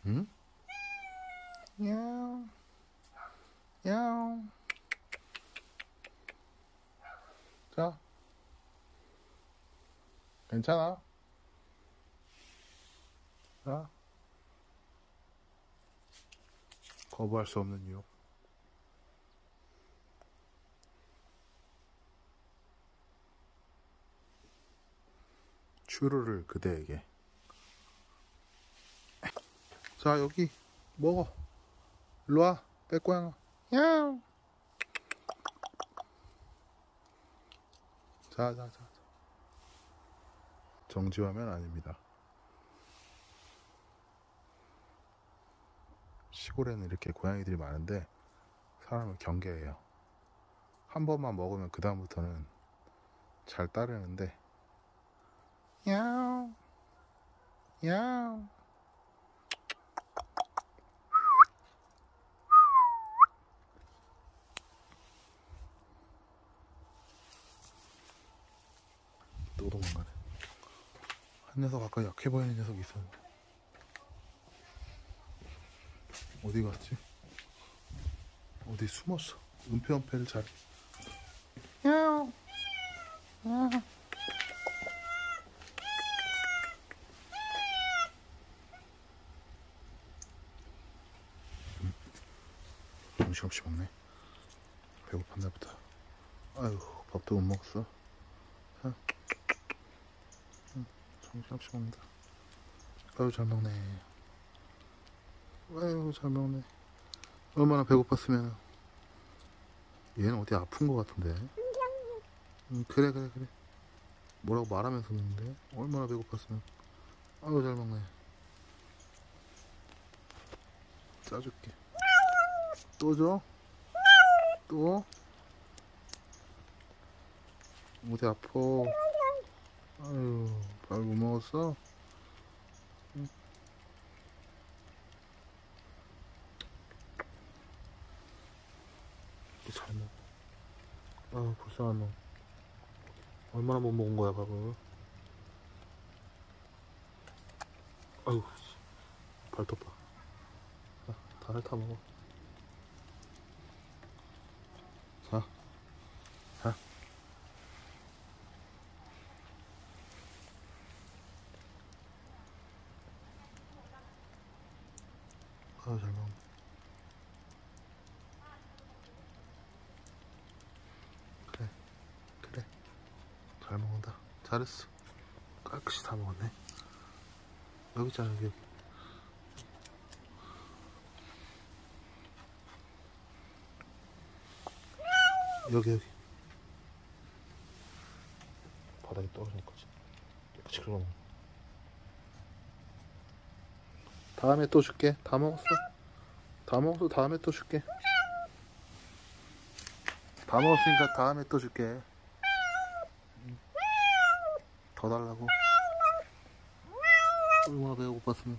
응? 야옹 야옹. 자, 괜찮아? 자, 거부할 수 없는 이유. 추루를 그대에게. 자, 여기 먹어. 일로와, 빼꼬양아. 야옹. 자. 정지화면 아닙니다. 시골에는 이렇게 고양이들이 많은데 사람을 경계해요. 한 번만 먹으면 그 다음부터는 잘 따르는데. 야옹 야옹. 또 도망가네. 한 녀석 아까 약해 보이는 녀석이 있었는데 어디 갔지? 어디 숨었어. 은폐를 잘. 야옹 야옹. 정신없이 먹네. 배고팠나 보다. 아이고, 밥도 못 먹었어. 정신없이 먹는다. 아유, 잘 먹네. 아유, 잘 먹네. 얼마나 배고팠으면. 얘는 어디 아픈 것 같은데. 그래. 뭐라고 말하면서 먹는데. 얼마나 배고팠으면. 아유, 잘 먹네. 짜줄게. 또 줘? 또? 어디 아파? 아유, 밥 못 먹었어? 응. 잘 먹어. 아유, 불쌍한 놈. 얼마나 못 먹은 거야, 밥을. 아유, 발톱 봐. 다 핥아 먹어. 자. 아유, 잘 먹네. 그래. 잘 먹는다. 잘했어. 깨끗이 다 먹었네. 여기 있잖아, 여기. 여기. 바닥에 떨어질 거지. 깨끗이 긁어먹어. 다음에 또 줄게. 다 먹었어? 다음에 또 줄게. 다 먹었으니까 다음에 또 줄게. 더 달라고. 얼마나 배고팠으면.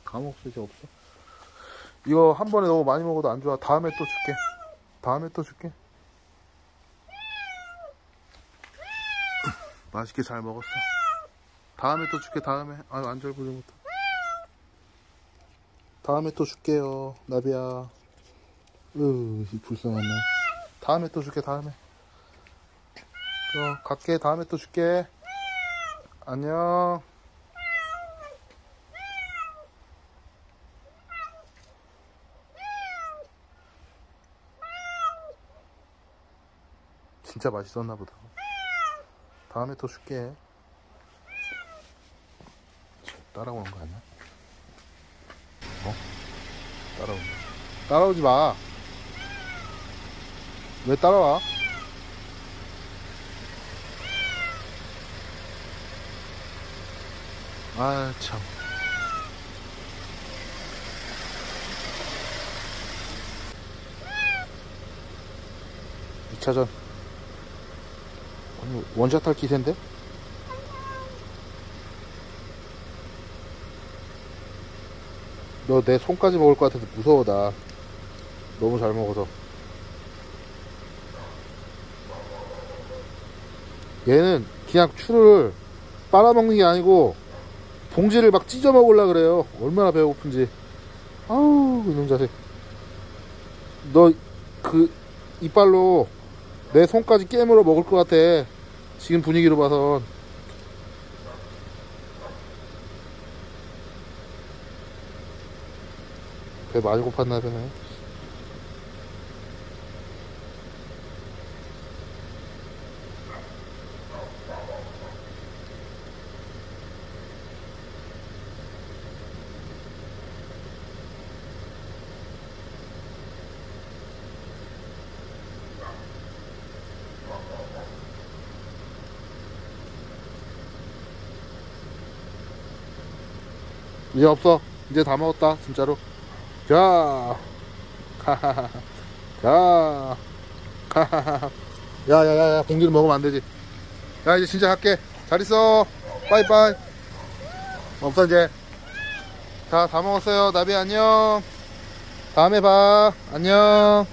다 먹었어, 이제 없어. 이거 한 번에 너무 많이 먹어도 안 좋아. 다음에 또 줄게. 맛있게 잘 먹었어. 다음에 또 줄게. 아유, 안절부절 못해. 다음에 또 줄게요, 나비야. 이 불쌍한 놈. 다음에 또 줄게. 갈게. 다음에 또 줄게. 안녕. 진짜 맛있었나 보다. 다음에 또 줄게. 따라오는 거 아니야? 따라오지 마. 왜 따라와? 아, 참. 2차전. 원샷 할 기세인데? 너 내 손까지 먹을 것 같아서 무서워. 나 너무 잘 먹어서. 얘는 그냥 추를 빨아먹는 게 아니고 봉지를 막 찢어 먹으려 그래요. 얼마나 배고픈지. 아우 이놈 자식. 너 그 이빨로 내 손까지 깨물어 먹을 것 같아. 지금 분위기로 봐선. 배 많이 고팠나 보네. 이제 없어. 이제 다 먹었다 진짜로. 자 하하하. 자 하하하. 야야야야 공기를 먹으면 안 되지. 야 이제 진짜 갈게. 잘 있어. 빠이빠이. 없어 이제. 자 다 먹었어요. 나비 안녕. 다음에 봐. 안녕.